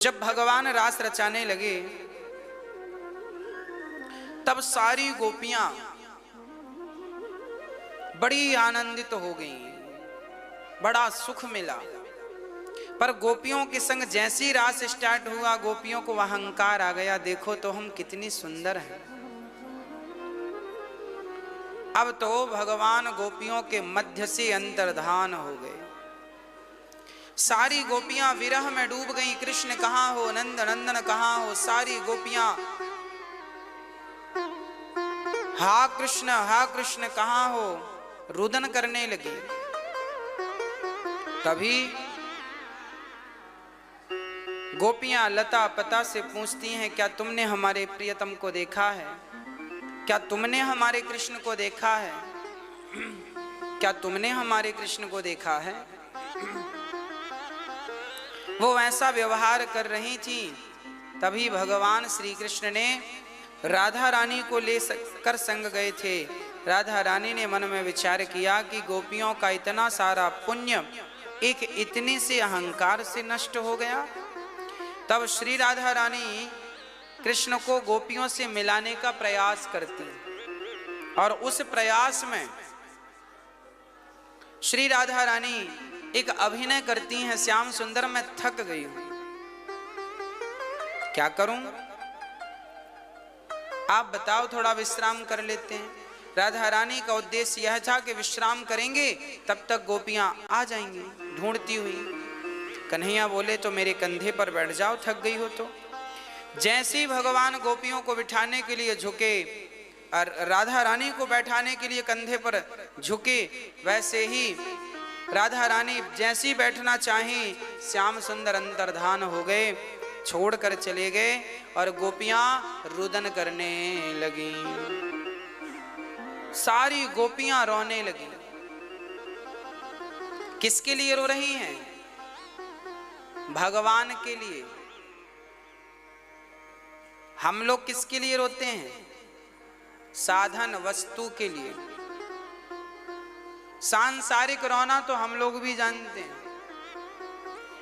जब भगवान रास रचाने लगे तब सारी गोपियां बड़ी आनंदित हो गईं, बड़ा सुख मिला। पर गोपियों के संग जैसी रास स्टार्ट हुआ, गोपियों को अहंकार आ गया, देखो तो हम कितनी सुंदर हैं। अब तो भगवान गोपियों के मध्य से अंतर्धान हो गए। सारी गोपियां विरह में डूब गईं। कृष्ण कहाँ हो, नंद नंदन कहाँ हो। सारी गोपियां हा कृष्ण कहाँ हो रुदन करने लगी। तभी गोपियां लता पता से पूछती हैं, क्या तुमने हमारे प्रियतम को देखा है? क्या तुमने हमारे कृष्ण को देखा है? क्या तुमने हमारे कृष्ण को देखा है? वो ऐसा व्यवहार कर रही थी। तभी भगवान श्री कृष्ण ने राधा रानी को ले कर संग गए थे। राधा रानी ने मन में विचार किया कि गोपियों का इतना सारा पुण्य एक इतने से अहंकार से नष्ट हो गया। तब श्री राधा रानी कृष्ण को गोपियों से मिलाने का प्रयास करती, और उस प्रयास में श्री राधा रानी एक अभिनय करती हैं, श्याम सुंदर मैं थक गई हूं, क्या करूं? आप बताओ, थोड़ा विश्राम कर लेते हैं। राधा रानी का उद्देश्य यह था कि विश्राम करेंगे तब तक गोपियां आ जाएंगी ढूंढती हुई। कन्हैया बोले तो मेरे कंधे पर बैठ जाओ, थक गई हो तो। जैसे ही भगवान गोपियों को बिठाने के लिए झुके और राधा रानी को बैठाने के लिए कंधे पर झुके, वैसे ही राधा रानी जैसी बैठना चाही, श्याम सुंदर अंतर्धान हो गए, छोड़कर चले गए और गोपियां रुदन करने लगी। सारी गोपियां रोने लगी। किसके लिए रो रही हैं? भगवान के लिए। हम लोग किसके लिए रोते हैं? साधन वस्तु के लिए। सांसारिक रोना तो हम लोग भी जानते हैं,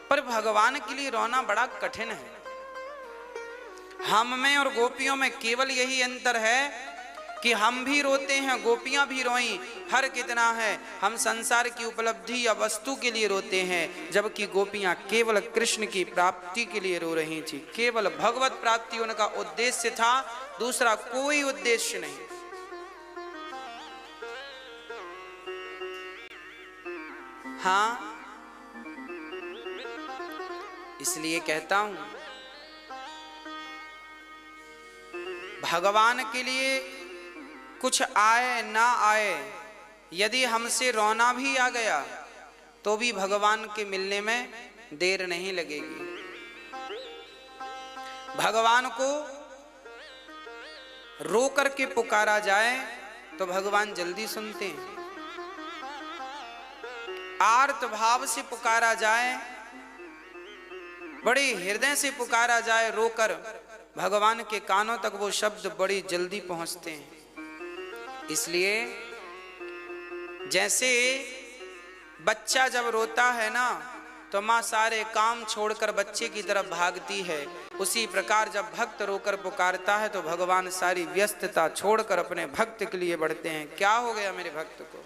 पर भगवान के लिए रोना बड़ा कठिन है। हम में और गोपियों में केवल यही अंतर है कि हम भी रोते हैं, गोपियां भी रोईं। फर्क इतना है, हम संसार की उपलब्धि या वस्तु के लिए रोते हैं, जबकि गोपियां केवल कृष्ण की प्राप्ति के लिए रो रही थी। केवल भगवत प्राप्ति उनका उद्देश्य था, दूसरा कोई उद्देश्य नहीं। हाँ, इसलिए कहता हूं, भगवान के लिए कुछ आए ना आए, यदि हमसे रोना भी आ गया तो भी भगवान के मिलने में देर नहीं लगेगी। भगवान को रो करके पुकारा जाए तो भगवान जल्दी सुनते हैं। आर्त भाव से पुकारा जाए, बड़े हृदय से पुकारा जाए रोकर, भगवान के कानों तक वो शब्द बड़ी जल्दी पहुंचते हैं। इसलिए जैसे बच्चा जब रोता है ना, तो माँ सारे काम छोड़कर बच्चे की तरफ भागती है, उसी प्रकार जब भक्त रोकर पुकारता है तो भगवान सारी व्यस्तता छोड़कर अपने भक्त के लिए बढ़ते हैं। क्या हो गया मेरे भक्त को?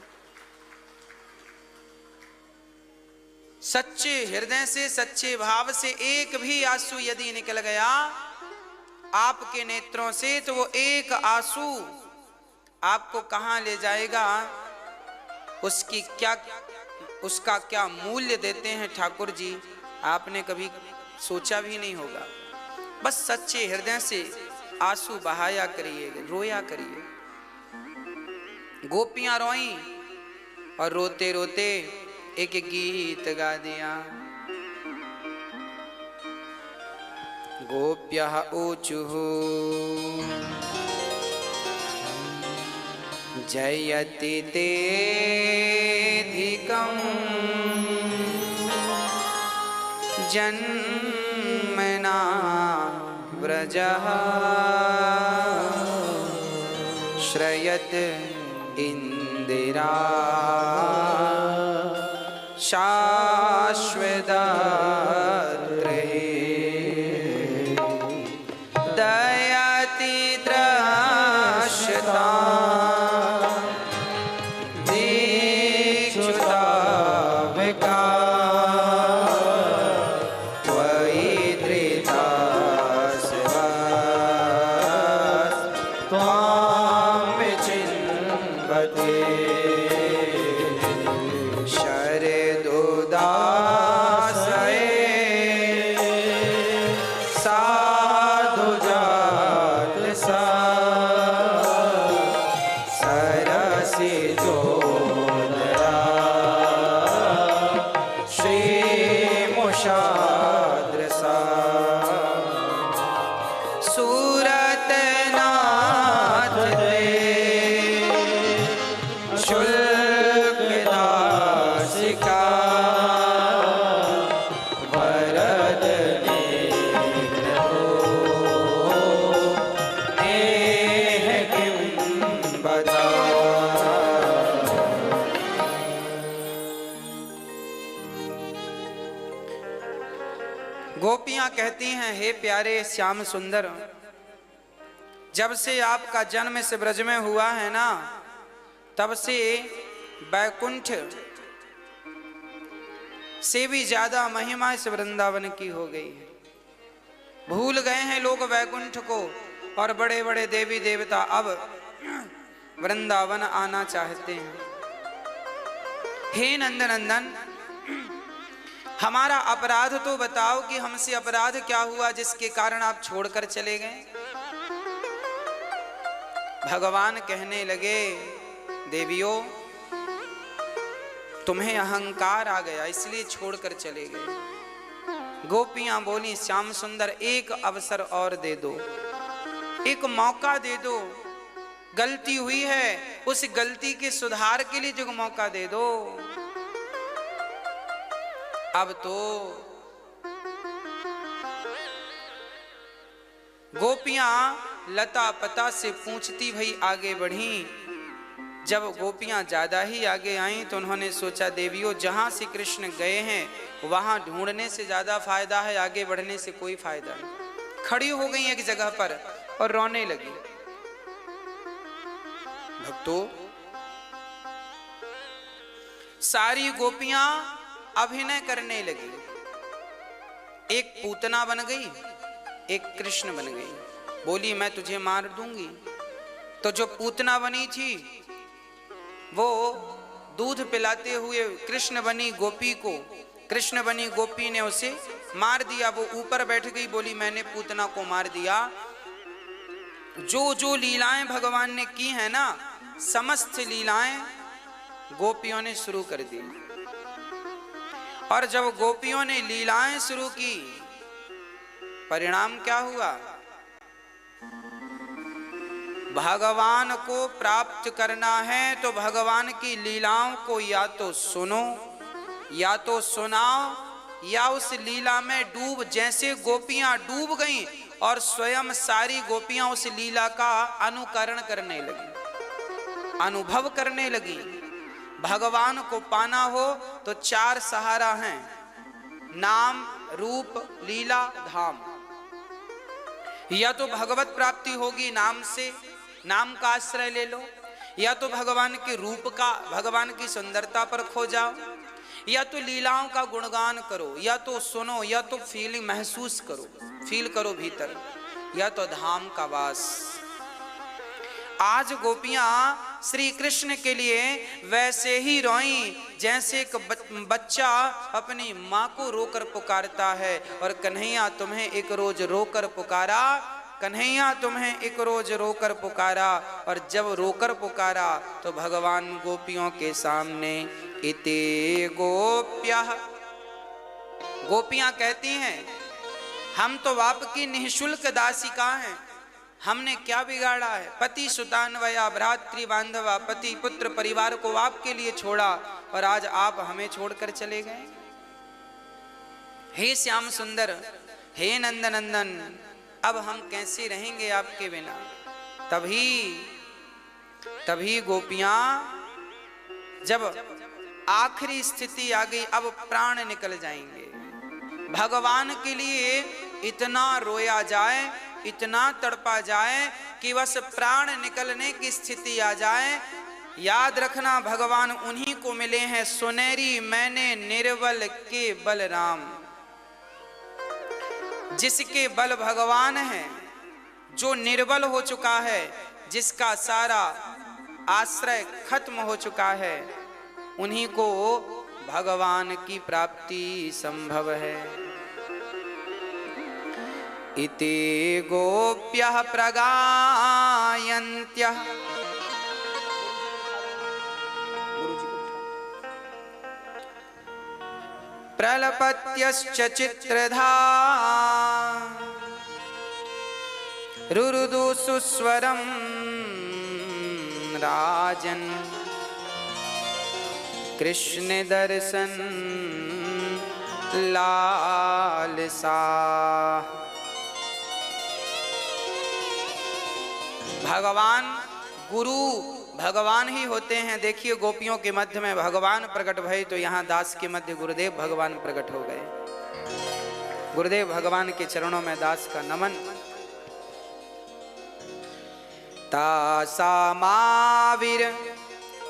सच्चे हृदय से, सच्चे भाव से एक भी आंसू यदि निकल गया आपके नेत्रों से, तो वो एक आंसू आपको कहां ले जाएगा, उसका क्या मूल्य देते हैं ठाकुर जी, आपने कभी सोचा भी नहीं होगा। बस सच्चे हृदय से आंसू बहाया करिए, रोया करिए। गोपियां रोईं और रोते रोते एक गीत गा दिया। गोप्यः ऊचुः जयति तेऽधिकं जन्मना व्रजः श्रयत इंदिरा शाश्वदात्रे सूरत नाथ ते शुल्क दास का वरद नेह किम बता। गोपियां कहती हैं, हे प्यारे श्याम सुंदर, जब से आपका जन्म इस ब्रज में हुआ है ना, तब से बैकुंठ से भी ज्यादा महिमा इस वृंदावन की हो गई है। भूल गए हैं लोग बैकुंठ को, और बड़े बड़े देवी देवता अब वृंदावन आना चाहते हैं। हे नंदनंदन, हमारा अपराध तो बताओ कि हमसे अपराध क्या हुआ जिसके कारण आप छोड़कर चले गए। भगवान कहने लगे, देवियों, तुम्हें अहंकार आ गया इसलिए छोड़कर चले गए। गोपियां बोली, श्याम सुंदर, एक अवसर और दे दो, एक मौका दे दो। गलती हुई है, उस गलती के सुधार के लिए जो मौका दे दो। अब तो गोपियां लता पता से पूछती भई आगे बढ़ी। जब गोपियां ज्यादा ही आगे आईं तो उन्होंने सोचा, देवियों, जहां श्री कृष्ण गए हैं वहां ढूंढने से ज्यादा फायदा है, आगे बढ़ने से कोई फायदा नहीं। खड़ी हो गई एक जगह पर और रोने लगी। भक्तों, सारी गोपियां अभिनय करने लगी। एक पूतना बन गई, एक कृष्ण बन गई। बोली, मैं तुझे मार दूंगी। तो जो पूतना बनी थी वो दूध पिलाते हुए कृष्ण बनी गोपी को, कृष्ण बनी गोपी ने उसे मार दिया। वो ऊपर बैठ गई, बोली, मैंने पूतना को मार दिया। जो जो लीलाएं भगवान ने की है ना, समस्त लीलाएं गोपियों ने शुरू कर दी। और जब गोपियों ने लीलाएं शुरू की, परिणाम क्या हुआ? भगवान को प्राप्त करना है तो भगवान की लीलाओं को या तो सुनो, या तो सुनाओ, या उस लीला में डूब। जैसे गोपियां डूब गईं और स्वयं सारी गोपियां उस लीला का अनुकरण करने लगी, अनुभव करने लगी। भगवान को पाना हो तो चार सहारा हैं, नाम, रूप, लीला, धाम। या तो भगवत प्राप्ति होगी नाम से, नाम का आश्रय ले लो, या तो भगवान के रूप का, भगवान की सुंदरता पर खो जाओ, या तो लीलाओं का गुणगान करो, या तो सुनो, या तो फीलिंग महसूस करो, फील करो भीतर, या तो धाम का वास। आज गोपियां श्री कृष्ण के लिए वैसे ही रोईं जैसे एक बच्चा अपनी माँ को रोकर पुकारता है। और कन्हैया तुम्हें एक रोज रोकर पुकारा, कन्हैया तुम्हें एक रोज रोकर पुकारा। और जब रोकर पुकारा तो भगवान गोपियों के सामने इते गोप्यः, गोपियां कहती हैं, हम तो आपकी निःशुल्क दासिका हैं, हमने क्या बिगाड़ा है? पति सुतान्वया भ्रातृ बांधवा, पति पुत्र परिवार को आपके लिए छोड़ा और आज आप हमें छोड़कर चले गए। हे श्याम सुंदर, हे नंदनंदन, अब हम कैसे रहेंगे आपके बिना? तभी गोपियां, जब आखिरी स्थिति आ गई, अब प्राण निकल जाएंगे। भगवान के लिए इतना रोया जाए, इतना तड़पा जाए कि बस प्राण निकलने की स्थिति आ जाए। याद रखना, भगवान उन्हीं को मिले हैं, सुनेरी मैंने निर्बल के बलराम। जिसके बल भगवान है, जो निर्बल हो चुका है, जिसका सारा आश्रय खत्म हो चुका है, उन्हीं को भगवान की प्राप्ति संभव है। इति गोप्यः प्रगायन्त्यः प्रलपत्यश्च चित्रधा रुरुदु सुस्वरम राजन कृष्ण दर्शन लालसा। भगवान गुरु भगवान ही होते हैं। देखिए गोपियों के मध्य में भगवान प्रकट भये तो यहाँ दास के मध्य गुरुदेव भगवान प्रकट हो गए। गुरुदेव भगवान के चरणों में दास का नमन। तासामाविर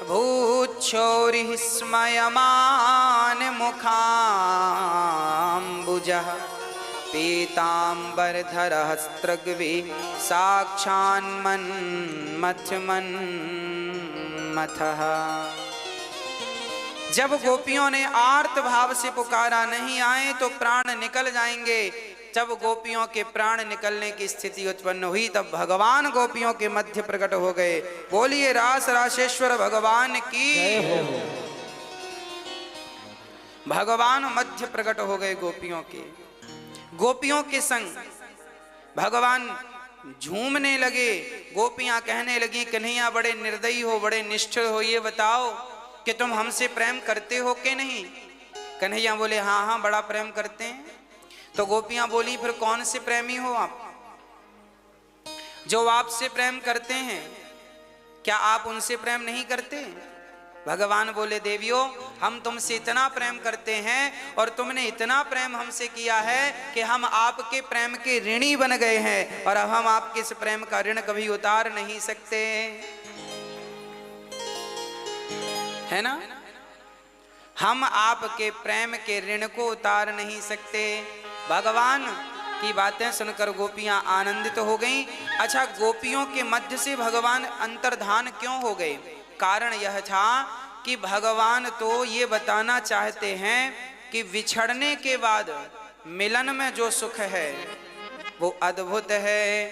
भूच्छोरिः स्मयमान मुखाम्बुजः पीताम्बरधरः स्त्रग्वी साक्षान्मन्मथः। जब गोपियों ने आर्त भाव से पुकारा नहीं आए तो प्राण निकल जाएंगे। जब गोपियों के प्राण निकलने की स्थिति उत्पन्न हुई तब भगवान गोपियों के मध्य प्रकट हो गए। बोलिए रास राशेश्वर भगवान की। भगवान मध्य प्रकट हो गए गोपियों के। गोपियों के संग भगवान झूमने लगे। गोपियां कहने लगी कन्हैया बड़े निर्दयी हो, बड़े निष्ठुर हो, ये बताओ कि तुम हमसे प्रेम करते हो कि नहीं। कन्हैया बोले हाँ हाँ बड़ा प्रेम करते हैं। तो गोपियां बोली फिर कौन से प्रेमी हो आप जो आपसे प्रेम करते हैं, क्या आप उनसे प्रेम नहीं करते। भगवान बोले देवियों हम तुमसे इतना प्रेम करते हैं और तुमने इतना प्रेम हमसे किया है कि हम आपके प्रेम के ऋणी बन गए हैं और अब हम आपके इस प्रेम का ऋण कभी उतार नहीं सकते, है ना। हम आपके प्रेम के ऋण को उतार नहीं सकते। भगवान की बातें सुनकर गोपियां आनंदित हो गईं। अच्छा गोपियों के मध्य से भगवान अंतर्धान क्यों हो गए। कारण यह था कि भगवान तो ये बताना चाहते हैं कि विछड़ने के बाद मिलन में जो सुख है वो अद्भुत है।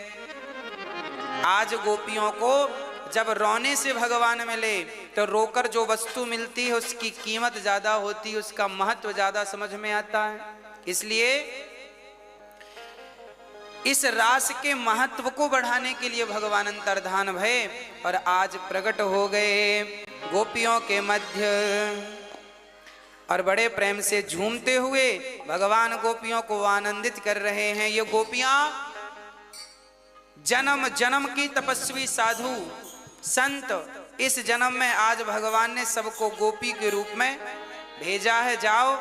आज गोपियों को जब रोने से भगवान मिले तो रोकर जो वस्तु मिलती है उसकी कीमत ज्यादा होती है, उसका महत्व ज्यादा समझ में आता है। इसलिए इस रास के महत्व को बढ़ाने के लिए भगवान अंतर्धान भये और आज प्रकट हो गए गोपियों के मध्य और बड़े प्रेम से झूमते हुए भगवान गोपियों को आनंदित कर रहे हैं। ये गोपियां जन्म जन्म की तपस्वी साधु संत, इस जन्म में आज भगवान ने सबको गोपी के रूप में भेजा है। जाओ,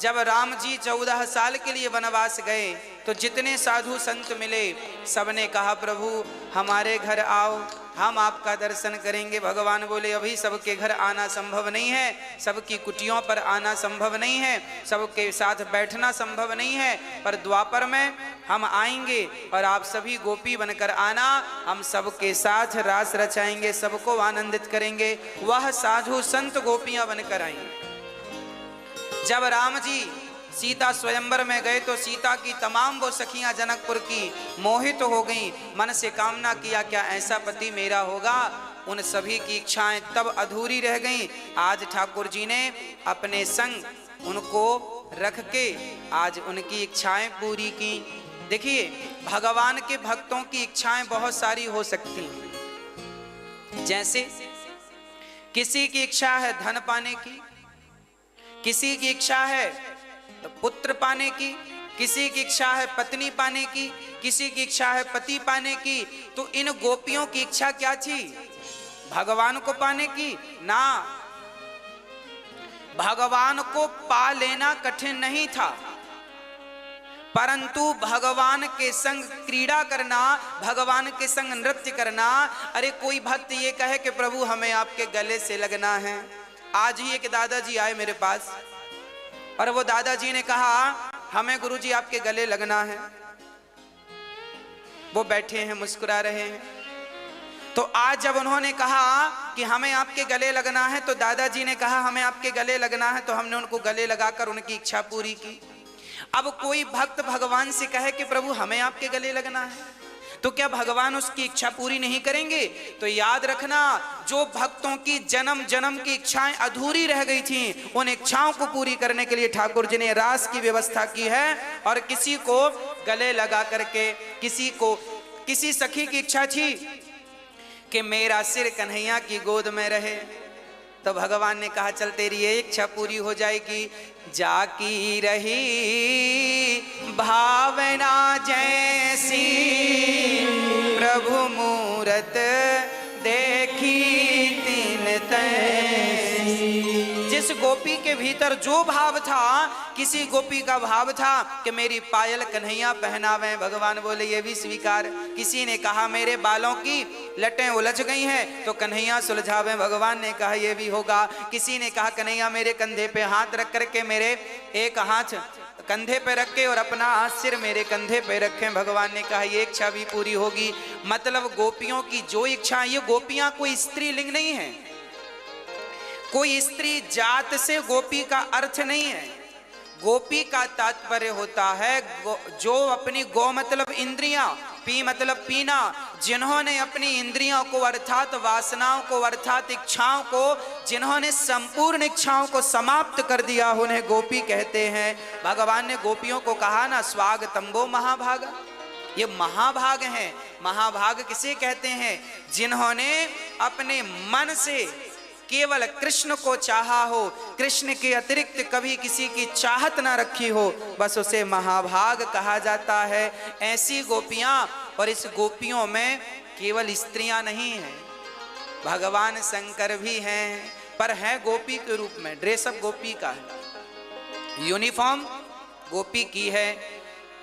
जब राम जी 14 साल के लिए वनवास गए तो जितने साधु संत मिले सबने कहा प्रभु हमारे घर आओ, हम आपका दर्शन करेंगे। भगवान बोले अभी सबके घर आना संभव नहीं है, सबकी कुटियों पर आना संभव नहीं है, सबके साथ बैठना संभव नहीं है, पर द्वापर में हम आएंगे और आप सभी गोपी बनकर आना, हम सबके साथ रास रचाएंगे, सबको आनंदित करेंगे। वह साधु संत गोपियां बनकर आएंगे। जब राम जी सीता स्वयंवर में गए तो सीता की तमाम वो सखियां जनकपुर की मोहित हो गईं, मन से कामना किया क्या ऐसा पति मेरा होगा। उन सभी की इच्छाएं तब अधूरी रह गईं। आज ठाकुर जी ने अपने संग उनको रख के आज उनकी इच्छाएं पूरी की। देखिए भगवान के भक्तों की इच्छाएं बहुत सारी हो सकती हैं। जैसे किसी की इच्छा है धन पाने की, किसी की इच्छा है पुत्र पाने की, किसी की इच्छा है पत्नी पाने की, किसी की इच्छा है पति पाने की। तो इन गोपियों की इच्छा क्या थी, भगवान को पाने की ना। भगवान को पा लेना कठिन नहीं था, परंतु भगवान के संग क्रीड़ा करना, भगवान के संग नृत्य करना। अरे कोई भक्त ये कहे कि प्रभु हमें आपके गले से लगना है। आज ही एक दादाजी आए मेरे पास और वो दादाजी ने कहा हमें गुरुजी आपके गले लगना है। वो बैठे हैं मुस्कुरा रहे हैं। तो आज जब उन्होंने कहा कि हमें आपके गले लगना है तो दादाजी ने कहा हमें आपके गले लगना है, तो हमने उनको गले लगाकर उनकी इच्छा पूरी की। अब कोई भक्त भगवान से कहे कि प्रभु हमें आपके गले लगना है, तो क्या भगवान उसकी इच्छा पूरी नहीं करेंगे। तो याद रखना, जो भक्तों की जन्म जन्म की इच्छाएं अधूरी रह गई थीं, उन इच्छाओं को पूरी करने के लिए ठाकुर जी ने रास की व्यवस्था की है। और किसी को गले लगा करके, किसी को किसी सखी की इच्छा थी कि मेरा सिर कन्हैया की गोद में रहे, तो भगवान ने कहा चल तेरी ये इच्छा पूरी हो जाएगी। जाकी रही भावना जैसी, प्रभु मूरत देखी तीन तैसी। जिस गोपी के भीतर जो भाव था, किसी गोपी का भाव था कि मेरी पायल कन्हैया पहनावे, भगवान बोले ये भी स्वीकार। किसी ने कहा मेरे बालों की लटें उलझ गई हैं तो कन्हैया सुलझावे, भगवान ने कहा ये भी होगा। किसी ने कहा कन्हैया मेरे कंधे पे हाथ रख करके, मेरे एक हाथ कंधे पे रख के और अपना सिर मेरे कंधे पे रखें, भगवान ने कहा ये इच्छा भी पूरी होगी। मतलब गोपियों की जो इच्छा, ये गोपियां कोई स्त्री लिंग नहीं है, कोई स्त्री जात से गोपी का अर्थ नहीं है। गोपी का तात्पर्य होता है जो अपनी गो मतलब इंद्रियां, पी मतलब पीना, जिन्होंने अपनी इंद्रियों को अर्थात वासनाओं को अर्थात इच्छाओं को, जिन्होंने संपूर्ण इच्छाओं को समाप्त कर दिया, उन्हें गोपी कहते हैं। भगवान ने गोपियों को कहा ना स्वागतंबो महाभागा, ये महाभाग हैं। महाभाग किसे कहते हैं? जिन्होंने अपने मन से केवल कृष्ण को चाहा हो, कृष्ण के अतिरिक्त कभी किसी की चाहत ना रखी हो, बस उसे महाभाग कहा जाता है। ऐसी गोपियां, और इस गोपियों में केवल स्त्रियां नहीं हैं, भगवान शंकर भी हैं, पर है गोपी के रूप में। ड्रेसअप गोपी का है, यूनिफॉर्म गोपी की है।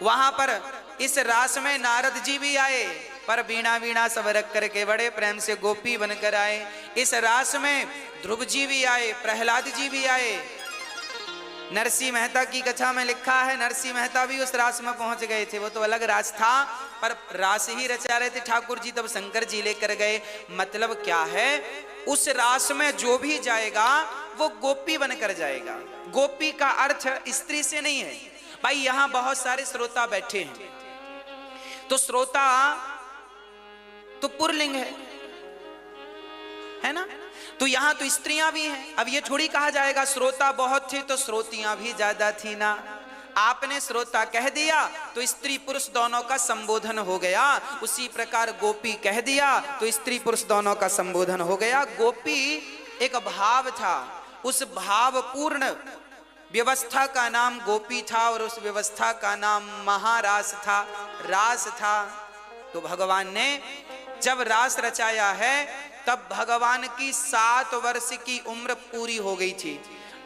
वहां पर इस रास में नारद जी भी आए, पर बीणा वीणा सब रख करके बड़े प्रेम से गोपी बनकर आए। इस रास में ध्रुव जी भी आए, प्रहलाद जी भी आए। नरसिंह मेहता की कथा में लिखा है नरसिंह मेहता भी उस रास में पहुंच गए थे। वो तो अलग रास था, पर रास ही रचा रहे थे ठाकुर जी, तब शंकर जी लेकर गए। मतलब क्या है, उस रास में जो भी जाएगा वो गोपी बनकर जाएगा। गोपी का अर्थ स्त्री से नहीं है। भाई यहां बहुत सारे श्रोता बैठे हैं, तो श्रोता तो पुरलिंग है ना, तो यहां तो स्त्रियां भी हैं। अब ये थोड़ी कहा जाएगा श्रोता बहुत थे तो श्रोतियां भी ज्यादा थी ना। आपने श्रोता कह दिया तो स्त्री पुरुष दोनों का संबोधन हो गया, उसी प्रकार गोपी कह दिया तो स्त्री पुरुष दोनों का संबोधन हो गया। गोपी एक भाव था, उस भावपूर्ण व्यवस्था का नाम गोपी था, और उस व्यवस्था का नाम महारास था, रास था। तो भगवान ने जब रास रचाया है तब भगवान की 7 वर्ष की उम्र पूरी हो गई थी,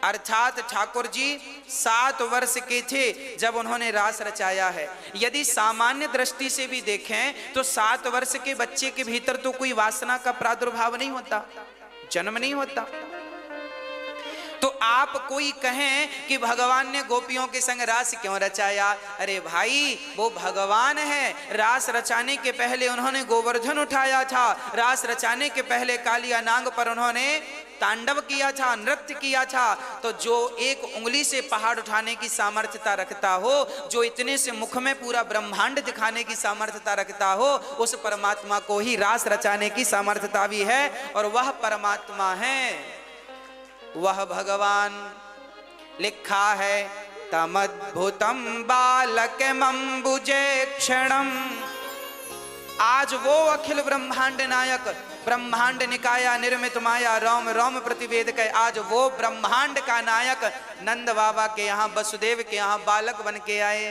अर्थात ठाकुर जी 7 वर्ष के थे जब उन्होंने रास रचाया है। यदि सामान्य दृष्टि से भी देखें तो 7 वर्ष के बच्चे के भीतर तो कोई वासना का प्रादुर्भाव नहीं होता, जन्म नहीं होता। तो आप कोई कहें कि भगवान ने गोपियों के संग रास क्यों रचाया? अरे भाई वो भगवान है, रास रचाने के पहले उन्होंने गोवर्धन उठाया था, रास रचाने के पहले कालिया नाग पर उन्होंने तांडव किया था, नृत्य किया था। तो जो एक उंगली से पहाड़ उठाने की सामर्थ्यता रखता हो, जो इतने से मुख में पूरा ब्रह्मांड दिखाने की सामर्थ्यता रखता हो, उस परमात्मा को ही रास रचाने की सामर्थ्यता भी है, और वह परमात्मा है, वह भगवान। लिखा है तमद्भुतम बालकमंबुजे क्षणम। आज वो अखिल ब्रह्मांड नायक, ब्रह्मांड निकाया निर्मित माया, रोम रोम प्रतिवेदक, आज वो ब्रह्मांड का नायक नंद बाबा के यहाँ, वसुदेव के यहाँ बालक बन के आए।